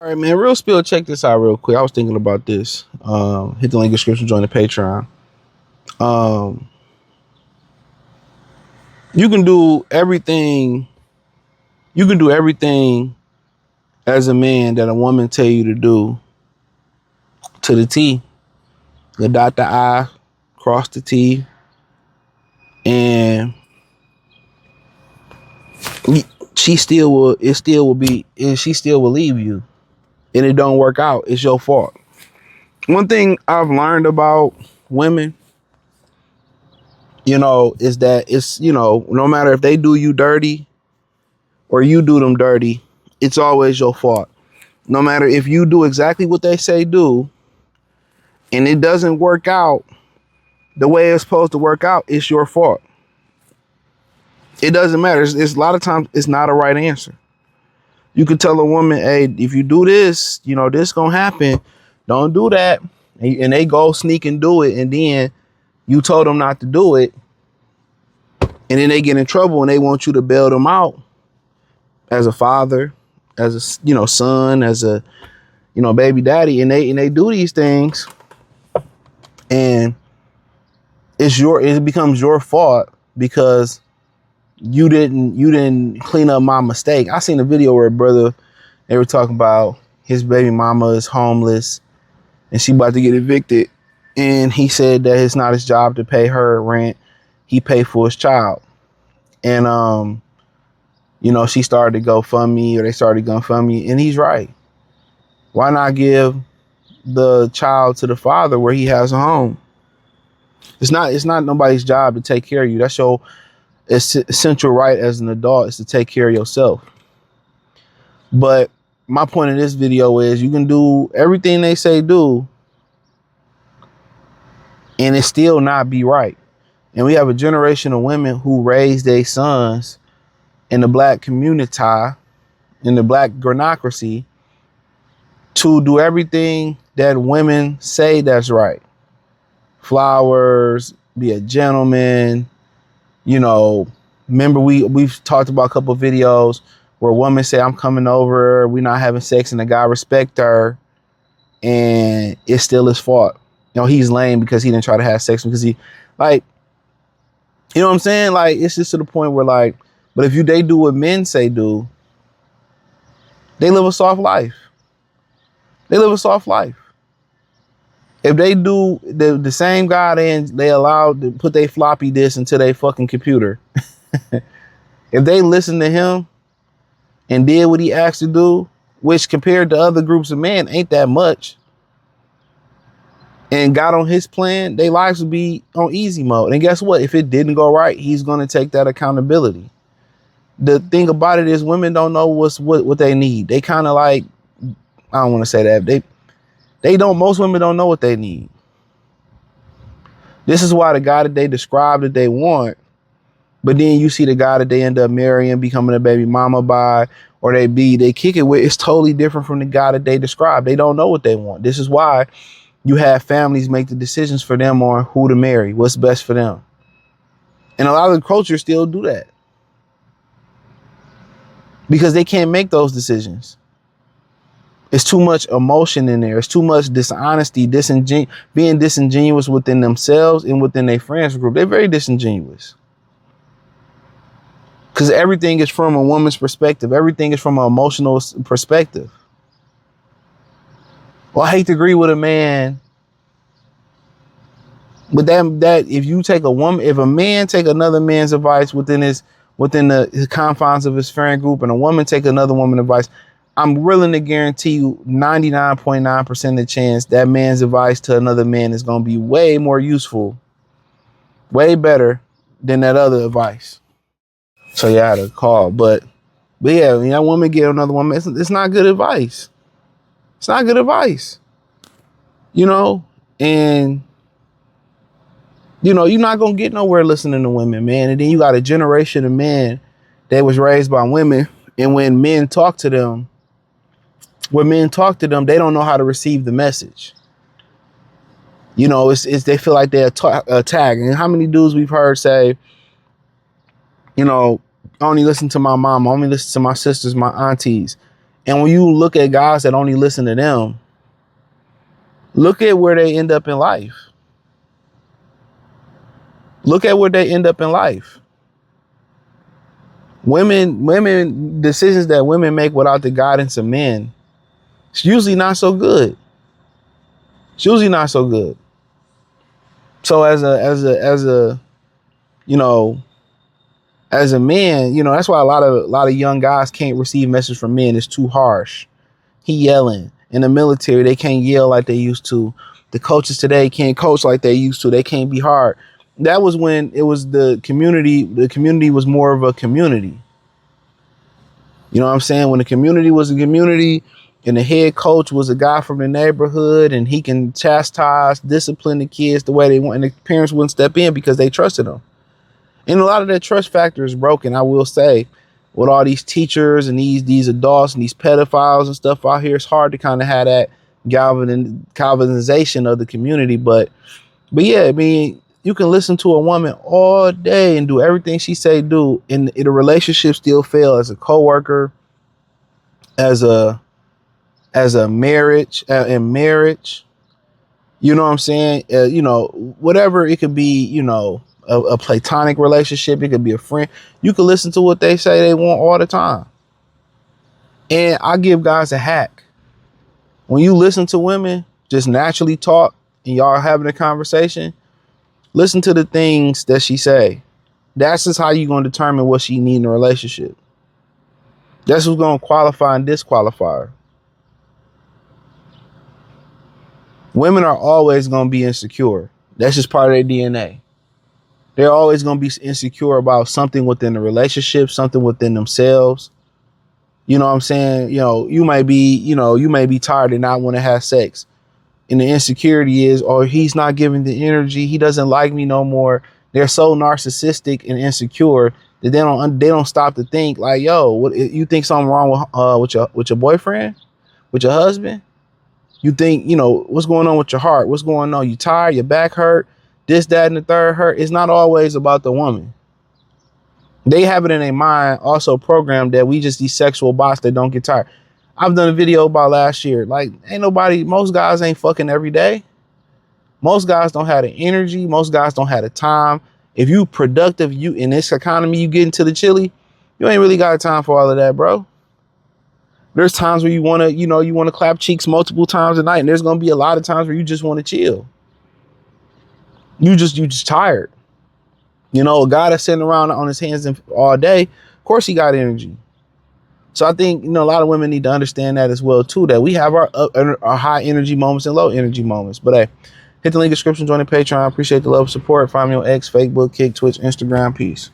All right, man. Real spill. Check this out real quick. I was thinking about this. Hit the link in the description. Join the Patreon. Um, you can do everything. You can do everything as a man that a woman tell you to do to the T. The dot the I, cross the T, and she still will. It still will be. And she still will leave you, and it don't work out. It's your fault. One thing I've learned about women, is that it's, no matter if they do you dirty or you do them dirty, it's always your fault. No matter if you do exactly what they say do and it doesn't work out the way it's supposed to work out, it's your fault. It doesn't matter. It's a lot of times it's not a right answer. You could tell a woman, hey, if you do this, this gonna happen. Don't do that. And they go sneak and do it. And then you told them not to do it. And then they get in trouble and they want you to bail them out as a father, as a, son, as a, baby daddy. And they do these things. And it becomes your fault because you didn't clean up my mistake. I seen a video where they were talking about his baby mama is homeless and she about to get evicted. And he said that it's not his job to pay her rent. He paid for his child. And, she started to GoFundMe, or they started GoFundMe, and he's right. Why not give the child to the father where he has a home? It's not nobody's job to take care of you. That's your essential right as an adult, is to take care of yourself. But my point of this video is you can do everything they say do and it still not be right. And we have a generation of women who raise their sons in the black community, in the black granocracy, to do everything that women say that's right. Flowers, be a gentleman. Remember we've talked about a couple of videos where women say, I'm coming over, we're not having sex, and the guy respect her, and it's still his fault. He's lame because he didn't try to have sex because he, like, you know what I'm saying? Like, it's just to the point where, like, but if they do what men say do, they live a soft life. They live a soft life. If they do the same guy, they allowed to put their floppy disk into their fucking computer. If they listen to him and did what he asked to do, which compared to other groups of men ain't that much, and got on his plan, their lives would be on easy mode. And guess what? If it didn't go right, he's going to take that accountability. The thing about it is women don't know what they need. They kind of like, I don't want to say that. Most women don't know what they need. This is why the guy that they describe that they want, but then you see the guy that they end up marrying, becoming a baby mama by, or they kick it with, it's totally different from the guy that they describe. They don't know what they want. This is why you have families make the decisions for them on who to marry, what's best for them. And a lot of the cultures still do that because they can't make those decisions. It's too much emotion in there. It's too much dishonesty, being disingenuous within themselves and within their friends group. They're very disingenuous because everything is from a woman's perspective. Everything is from an emotional perspective. Well, I hate to agree with a man, but that if you take if a man take another man's advice within the confines of his friend group, and a woman take another woman's advice, I'm willing to guarantee you 99.9% of the chance that man's advice to another man is going to be way more useful, way better than that other advice. So you had a call, but yeah, when that woman get another woman, it's not good advice. It's not good advice, and you're not going to get nowhere listening to women, man. And then you got a generation of men that was raised by women. And when men talk to them, they don't know how to receive the message. They feel like they're attacked. And how many dudes we've heard say, I only listen to my mom, I only listen to my sisters, my aunties. And when you look at guys that only listen to them, look at where they end up in life. Look at where they end up in life. Women, decisions that women make without the guidance of men, it's usually not so good. It's usually not so good. So as a you know, as a man, you know, that's why a lot of young guys can't receive message from men. It's too harsh. He yelling. In the military, they can't yell like they used to. The coaches today can't coach like they used to. They can't be hard. That was when it was the community. The community was more of a community. You know what I'm saying? When the community was a community and the head coach was a guy from the neighborhood and he can chastise, discipline the kids the way they want, and the parents wouldn't step in because they trusted them. And a lot of that trust factor is broken, I will say, with all these teachers and these adults and these pedophiles and stuff out here. It's hard to kind of have that galvanization of the community. But yeah, I mean, you can listen to a woman all day and do everything she say do, and the relationship still fail as a coworker, as a marriage, in marriage. You know what I'm saying? You know, whatever it could be, you know, a platonic relationship. It could be a friend. You can listen to what they say they want all the time. And I give guys a hack. When you listen to women just naturally talk and y'all having a conversation, listen to the things that she say. That's just how you're going to determine what she need in a relationship. That's what's going to qualify and disqualify her. Women are always going to be insecure. That's just part of their DNA. They're always going to be insecure about something within the relationship, something within themselves. You know what I'm saying? You know, you may be tired and not want to have sex. And the insecurity is, or he's not giving the energy. He doesn't like me no more. They're so narcissistic and insecure that they don't stop to think like, yo, what, you think something wrong with your boyfriend, with your husband? You think, you know, what's going on with your heart? What's going on? You tired? Your back hurt? This, that, and the third hurt. It's not always about the woman. They have it in their mind, also programmed that we just these sexual bots that don't get tired. I've done a video about last year. Like, most guys ain't fucking every day. Most guys don't have the energy. Most guys don't have the time. If you productive, you in this economy, you get into the chili, you ain't really got time for all of that, bro. There's times where you want to clap cheeks multiple times a night. And there's going to be a lot of times where you just want to chill. You just tired. You know, a guy that's sitting around on his hands all day, of course he got energy. So I think, you know, a lot of women need to understand that as well, too, that we have our high energy moments and low energy moments. But hey, hit the link in the description, join the Patreon. I appreciate the love and support. Find me on X, Facebook, Kick, Twitch, Instagram. Peace.